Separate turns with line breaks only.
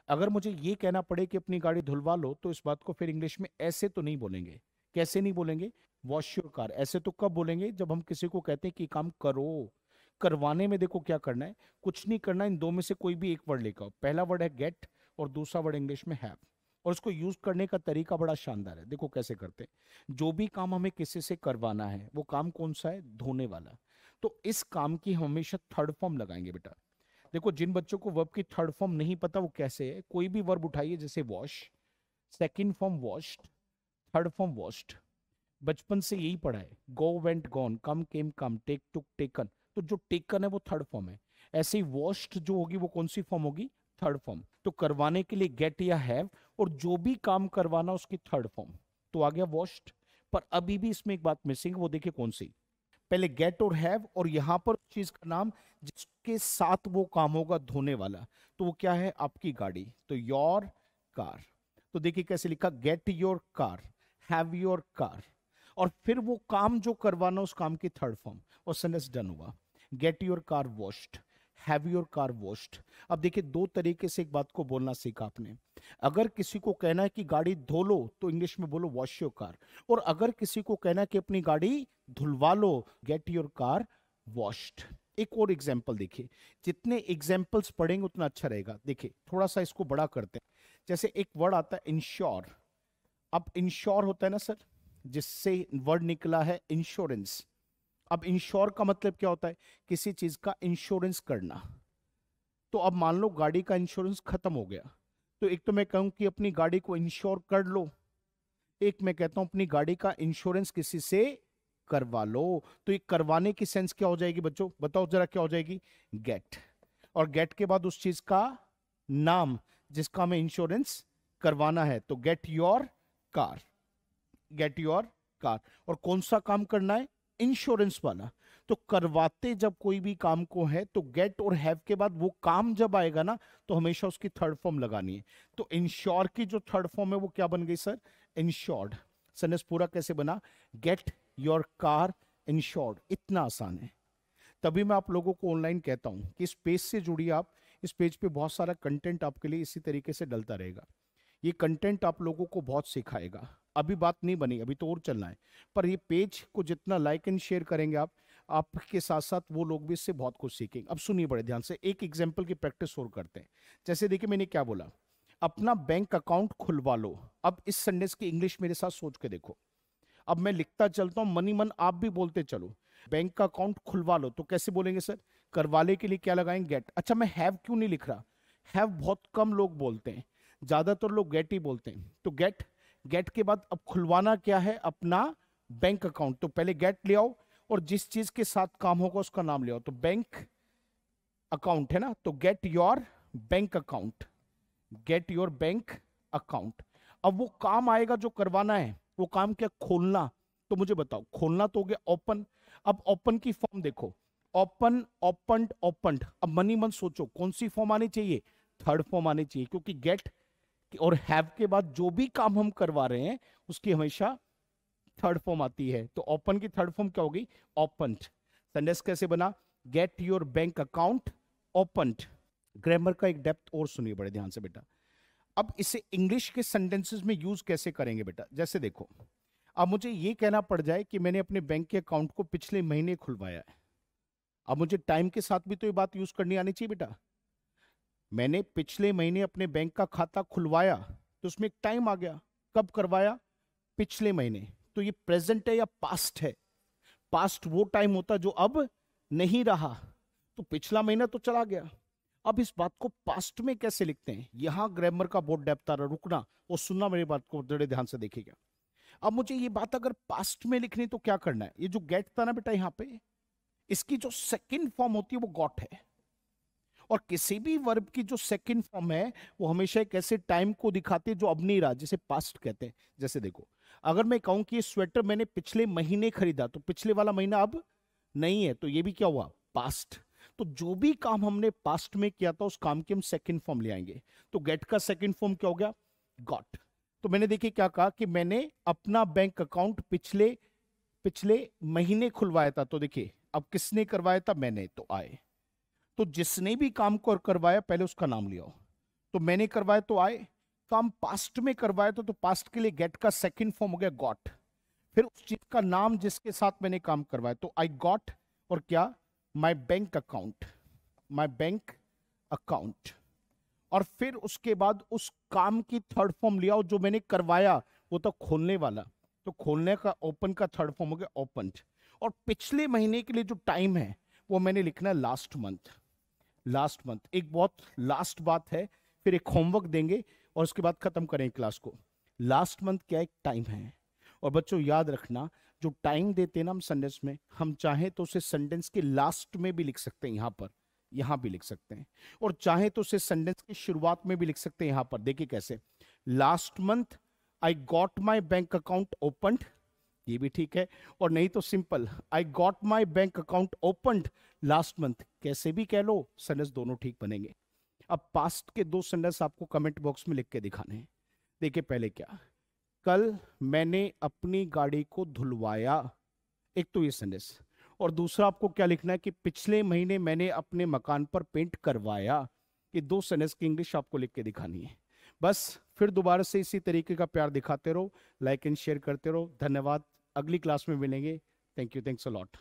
अगर मुझे ये कहना पड़े कि अपनी गाड़ी धुलवा लो, तो इस बात को फिर इंग्लिश में ऐसे तो नहीं बोलेंगे। कैसे नहीं बोलेंगे? Wash your car. ऐसे तो कब बोलेंगे? जब हम किसी को कहते हैं कि काम करो। करवाने में देखो क्या करना है, कुछ नहीं करना, इन दो में से कोई भी एक वर्ड लेकर आओ। पहला वर्ड है गेट और दूसरा वर्ड इंग्लिश में हैव। और उसको यूज करने का तरीका बड़ा शानदार है। देखो कैसे करते हैं। जो भी काम हमें किसी से करवाना है, वो काम कौन सा है? धोने वाला। तो इस काम की हम हमेशा थर्ड फॉर्म लगाएंगे बेटा। देखो, जिन बच्चों को वर्ब की थर्ड फॉर्म नहीं पता वो कैसे है, कोई भी वर्ब उठाइए, जैसे wash, second form washed, third form washed. बचपन से यही पढ़ा है। गो वेंट गॉन, कम केम कम, टेक टुक टेकन। तो जो टेकन है वो थर्ड फॉर्म है। ऐसे ही वॉश्ड जो होगी वो कौन सी फॉर्म होगी? Third form. तो करवाने के लिए गेट या हैव, और जो भी काम करवाना उसकी थर्ड फॉर्म। तो आ गया वॉश्ड। पर अभी भी इसमें एक बात मिसिंग, वो देखिए कौन सी। पहले गेट और हैव, और यहां पर चीज का नाम जिसके साथ वो काम होगा धोने वाला। तो वो क्या है? आपकी गाड़ी। तो योर कार। तो देखिए कैसे लिखा, get your car, have your car. और फिर वो काम जो करवाना उस काम की थर्ड फॉर्म, और सेंटेंस डन हुआ। Get your car washed, have your car washed. अब देखिए, दो तरीके से एक बात को बोलना सीखा आपने। अगर किसी को कहना है कि गाड़ी धो लो, तो इंग्लिश में बोलो वॉश योर कार। और अगर किसी को कहना है कि अपनी गाड़ी धुलवा लो, गेट योर कार वॉश्ड। एक और एग्जाम्पल देखिए। जितने एग्जाम्पल्स पढ़ेंगे उतना अच्छा रहेगा। देखिए थोड़ा सा इसको बड़ा करते हैं। जैसे एक वर्ड आता है इंश्योर। अब इंश्योर होता है ना सर, जिससे वर्ड निकला है इंश्योरेंस। अब इंश्योर का मतलब क्या होता है? किसी चीज का इंश्योरेंस करना। तो अब मान लो गाड़ी का इंश्योरेंस खत्म हो गया, तो एक तो मैं कहूं कि अपनी गाड़ी को इंश्योर कर लो, एक मैं कहता हूं अपनी गाड़ी का इंश्योरेंस किसी से करवा लो। तो ये करवाने की सेंस क्या हो जाएगी बच्चों? बताओ जरा क्या हो जाएगी? गेट। और गेट के बाद उस चीज का नाम जिसका हमें इंश्योरेंस करवाना है, तो get your car. Get your car. और कौन सा काम करना है? इंश्योरेंस वाला। तो करवाते जब कोई भी काम को है, तो गेट और हैव के बाद वो काम जब आएगा ना, तो हमेशा उसकी थर्ड फॉर्म लगानी है। तो इंश्योर की जो थर्ड फॉर्म है वो क्या बन गई सर? इंश्योर्ड। सेंटेंस पूरा कैसे बना? Get your car insured. इतना आसान है। तभी मैं आप लोगों को ऑनलाइन कहता हूं कि इस पेज से जुड़िए आप। इस पेज पे बहुत सारा कंटेंट आपके लिए इसी तरीके से डलता रहेगा। ये कंटेंट आप लोगों को बहुत सिखाएगा। अभी बात नहीं बनी, अभी तो और चलना है। पर ये पेज को जितना लाइक एंड शेयर करेंगे आप, आपके साथ साथ वो लोग भी इससे बहुत कुछ सीखेंगे। अब सुनिए बड़े ध्यान से, एक एग्जाम्पल की प्रैक्टिस और करते हैं। जैसे देखिए मैंने क्या बोला, अपना बैंक अकाउंट खुलवा लो। अब इस सेंटेंस की इंग्लिश मेरे साथ सोच के देखो। अब मैं लिखता चलता हूं, मनी मन आप भी बोलते चलो। बैंक का अकाउंट खुलवा लो, तो कैसे बोलेंगे सर? करवाले के लिए क्या लगाएंगे? गेट। अच्छा, मैं हैव क्यों नहीं लिख रहा? हैव बहुत कम लोग बोलते हैं, ज्यादातर लोग गेट ही बोलते हैं। तो गेट। गेट के बाद अब खुलवाना क्या है? अपना बैंक अकाउंट। तो पहले गेट ले आओ, और जिस चीज के साथ काम होगा उसका नाम ले आओ। तो बैंक अकाउंट है ना, तो get your bank account. Get your bank account. अब वो काम आएगा जो करवाना है, वो काम क्या? खोलना। तो मुझे बताओ, खोलना तो हो गया ओपन। अब ओपन की फॉर्म देखो, ओपन, ओपनड, ओपनड। अब मनी मन सोचो कौन सी फॉर्म आनी चाहिए? थर्ड फॉर्म आनी चाहिए, क्योंकि गेट और हैव के बाद जो भी काम हम करवा रहे हैं उसकी हमेशा थर्ड फॉर्म आती है। तो ओपन की थर्ड फॉर्म क्या होगी? ओपनड। सेंटेंस कैसे बना? Get your bank account opened. Grammar का एक डेप्थ और सुनिए बड़े ध्यान से बेटा। अब इसे इंग्लिश के सेंटेंसेस में यूज कैसे करेंगे बेटा? जैसे देखो, अब मुझे ये कहना पड़ जाए कि मैंने अपने बैंक के अकाउंट को पिछले महीने खुलवाया है। अब मुझे टाइम के साथ भी तो ये बात यूज करनी आनी चाहिए बेटा। मैंने पिछले महीने अपने बैंक का खाता खुलवाया, तो उसमें एक टाइम आ गया। कब करवाया? पिछले महीने। तो ये प्रेजेंट है या पास्ट है? पास्ट वो टाइम होता जो अब नहीं रहा। तो पिछला महीना तो चला गया। अब इस बात को पास्ट में कैसे लिखते हैं? यहां ग्रामर का बहुत डेप्थ आ रहा। रुकना और सुनना मेरी बात को बड़े ध्यान से देखिएगा। अब मुझे ये बात अगर पास्ट में लिखनी तो क्या करना है? ये जो गेट था ना बेटा यहां पे, इसकी जो सेकंड फॉर्म होती है वो गॉट है। और किसी भी वर्ब की जो सेकंड फॉर्म है वो हमेशा एक ऐसे टाइम को दिखाती है जो अब नहीं रहा, जिसे पास्ट कहते हैं। जैसे देखो, अगर मैं कहूं कि ये स्वेटर मैंने पिछले महीने खरीदा, तो पिछले वाला महीना अब नहीं है, तो ये भी क्या हुआ? पास्ट। तो जो भी काम हमने पास्ट में किया था उस काम की हम सेकंड फॉर्म ले आएंगे। तो गेट का सेकंड फॉर्म क्या हो गया? गॉट। तो मैंने देखिए क्या कहा कि मैंने अपना बैंक अकाउंट पिछले पिछले महीने खुलवाया था। तो देखिए अब किसने करवाया था? मैंने। तो आए। तो जिसने भी काम को करवाया पहले उसका नाम लिया हो। तो मैंने करवाया तो आई, काम पास्ट में करवाया तो पास्ट के लिए गेट का सेकंड फॉर्म हो गया गॉट। फिर उस चीज का नाम जिसके साथ मैंने काम करवाया तो आई गॉट, और क्या, माई बैंक अकाउंट, माई बैंक अकाउंट। और फिर उसके बाद उस काम की थर्ड फॉर्म लिया, और जो मैंने करवाया वो तो खोलने वाला, तो खोलने का ओपन का थर्ड फॉर्म हो गया ओपन्ड। और पिछले महीने के लिए जो टाइम है वो मैंने लिखना है लास्ट मंथ। लास्ट मंथ एक बहुत लास्ट बात है, फिर एक होमवर्क देंगे और उसके बाद खत्म करें क्लास को। लास्ट मंथ क्या एक टाइम है, और बच्चों याद रखना जो टाइम देते हैं ना हम सेंटेंस में, हम चाहे तो उसे सेंटेंस के लास्ट में भी लिख सकते हैं, यहां पर, यहां भी लिख सकते हैं, और चाहे तो उसे सेंटेंस की शुरुआत में भी लिख सकते हैं। यहां पर देखिए कैसे, last month I got my bank account opened, ये भी ठीक है। और नहीं तो simple, I got my bank account opened last month, कैसे भी कह लो, सेंटेंस दोनों ठीक बनेंगे। अब पास्ट के दो सेंटेंस आपको कमेंट बॉक्स में लिख के दिखाने हैं। देखिए पहले क्या, कल मैंने अपनी गाड़ी को धुलवाया, एक तो ये सेंटेंस। और दूसरा आपको क्या लिखना है कि पिछले महीने मैंने अपने मकान पर पेंट करवाया। ये दो सेंटेंस की इंग्लिश आपको लिख के दिखानी है। बस फिर दोबारा से इसी तरीके का प्यार दिखाते रहो, लाइक एंड शेयर करते रहो। धन्यवाद, अगली क्लास में मिलेंगे। Thank you, thanks a lot.